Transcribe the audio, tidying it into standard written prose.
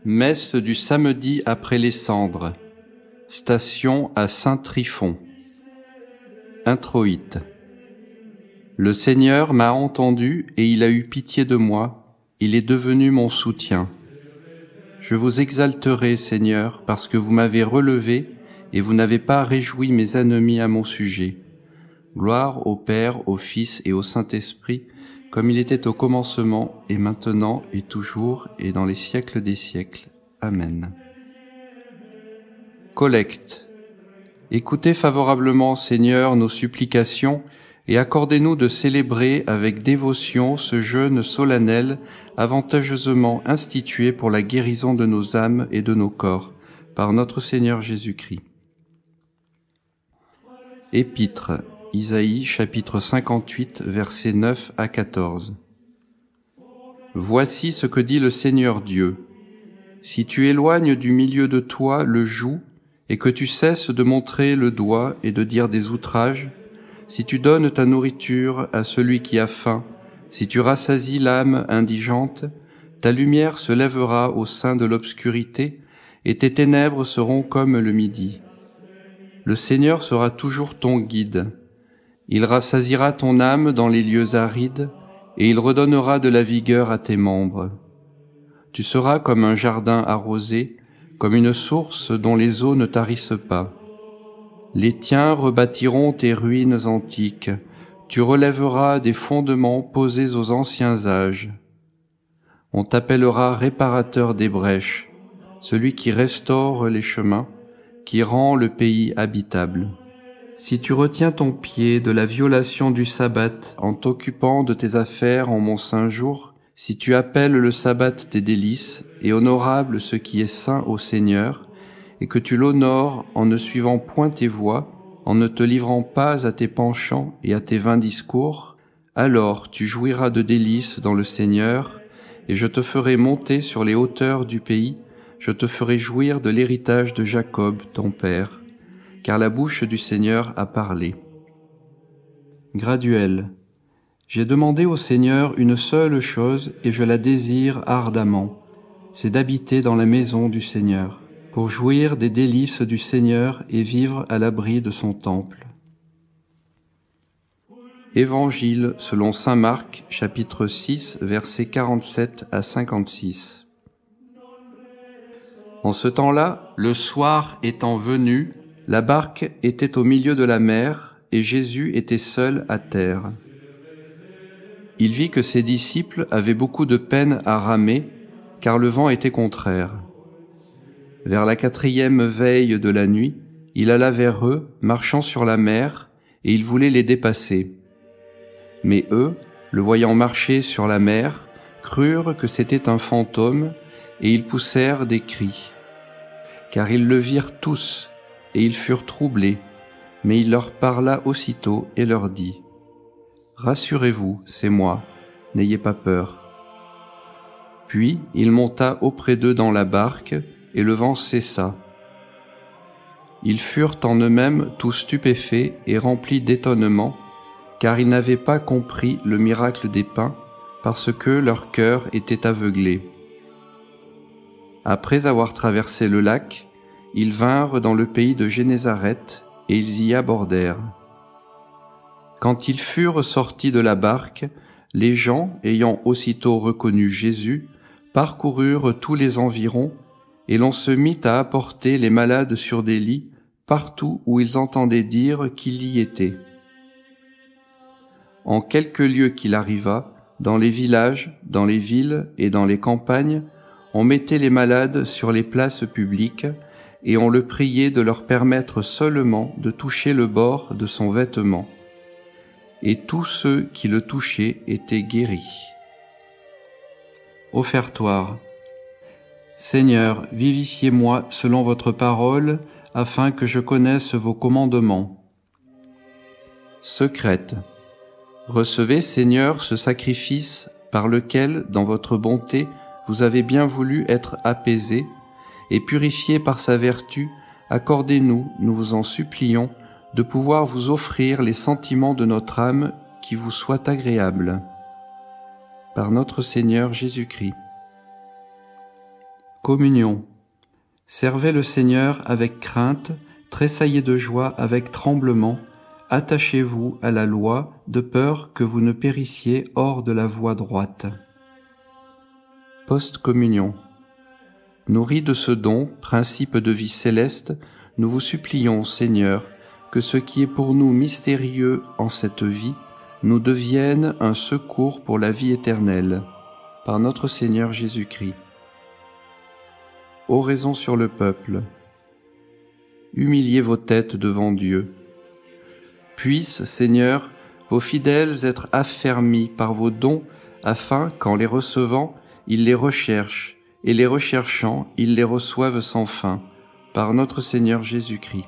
Messe du samedi après les cendres. Station à Saint-Tryphon. Introïte. Le Seigneur m'a entendu et il a eu pitié de moi, il est devenu mon soutien. Je vous exalterai, Seigneur, parce que vous m'avez relevé et vous n'avez pas réjoui mes ennemis à mon sujet. Gloire au Père, au Fils et au Saint-Esprit, comme il était au commencement, et maintenant, et toujours, et dans les siècles des siècles. Amen. Collecte. Écoutez favorablement, Seigneur, nos supplications, et accordez-nous de célébrer avec dévotion ce jeûne solennel avantageusement institué pour la guérison de nos âmes et de nos corps, par notre Seigneur Jésus-Christ. Épître. Isaïe, chapitre 58, versets 9 à 14. Voici ce que dit le Seigneur Dieu. Si tu éloignes du milieu de toi le joug, et que tu cesses de montrer le doigt et de dire des outrages, si tu donnes ta nourriture à celui qui a faim, si tu rassasies l'âme indigente, ta lumière se lèvera au sein de l'obscurité, et tes ténèbres seront comme le midi. Le Seigneur sera toujours ton guide. Il rassasiera ton âme dans les lieux arides, et il redonnera de la vigueur à tes membres. Tu seras comme un jardin arrosé, comme une source dont les eaux ne tarissent pas. Les tiens rebâtiront tes ruines antiques, tu relèveras des fondements posés aux anciens âges. On t'appellera réparateur des brèches, celui qui restaure les chemins, qui rend le pays habitable. Si tu retiens ton pied de la violation du sabbat en t'occupant de tes affaires en mon saint jour, si tu appelles le sabbat tes délices et honorable ce qui est saint au Seigneur, et que tu l'honores en ne suivant point tes voies, en ne te livrant pas à tes penchants et à tes vains discours, alors tu jouiras de délices dans le Seigneur, et je te ferai monter sur les hauteurs du pays, je te ferai jouir de l'héritage de Jacob, ton père, car la bouche du Seigneur a parlé. Graduel. J'ai demandé au Seigneur une seule chose et je la désire ardemment, c'est d'habiter dans la maison du Seigneur, pour jouir des délices du Seigneur et vivre à l'abri de son temple. Évangile selon saint Marc, chapitre 6, versets 47 à 56. En ce temps-là, le soir étant venu, la barque était au milieu de la mer et Jésus était seul à terre. Il vit que ses disciples avaient beaucoup de peine à ramer, car le vent était contraire. Vers la 4e veille de la nuit, il alla vers eux, marchant sur la mer, et il voulait les dépasser. Mais eux, le voyant marcher sur la mer, crurent que c'était un fantôme, et ils poussèrent des cris. Car ils le virent tous, et ils furent troublés, mais il leur parla aussitôt et leur dit : « Rassurez-vous, c'est moi, n'ayez pas peur. » Puis il monta auprès d'eux dans la barque, et le vent cessa. Ils furent en eux-mêmes tous stupéfaits et remplis d'étonnement, car ils n'avaient pas compris le miracle des pains, parce que leur cœur était aveuglé. Après avoir traversé le lac, ils vinrent dans le pays de Génézareth, et ils y abordèrent. Quand ils furent sortis de la barque, les gens, ayant aussitôt reconnu Jésus, parcoururent tous les environs, et l'on se mit à apporter les malades sur des lits, partout où ils entendaient dire qu'il y était. En quelques lieues qu'il arriva, dans les villages, dans les villes et dans les campagnes, on mettait les malades sur les places publiques, et on le priait de leur permettre seulement de toucher le bord de son vêtement. Et tous ceux qui le touchaient étaient guéris. Offertoire. Seigneur, vivifiez-moi selon votre parole, afin que je connaisse vos commandements. Secrète. Recevez, Seigneur, ce sacrifice par lequel, dans votre bonté, vous avez bien voulu être apaisés, et purifiés par sa vertu, accordez-nous, nous vous en supplions, de pouvoir vous offrir les sentiments de notre âme qui vous soient agréables. Par notre Seigneur Jésus-Christ. Communion. Servez le Seigneur avec crainte, tressaillez de joie avec tremblement, attachez-vous à la loi de peur que vous ne périssiez hors de la voie droite. Post-communion. Nourris de ce don, principe de vie céleste, nous vous supplions, Seigneur, que ce qui est pour nous mystérieux en cette vie nous devienne un secours pour la vie éternelle. Par notre Seigneur Jésus-Christ. Oraison sur le peuple. Humiliez vos têtes devant Dieu. Puissent, Seigneur, vos fidèles être affermis par vos dons, afin qu'en les recevant, ils les recherchent, et les recherchant, ils les reçoivent sans fin, par notre Seigneur Jésus-Christ.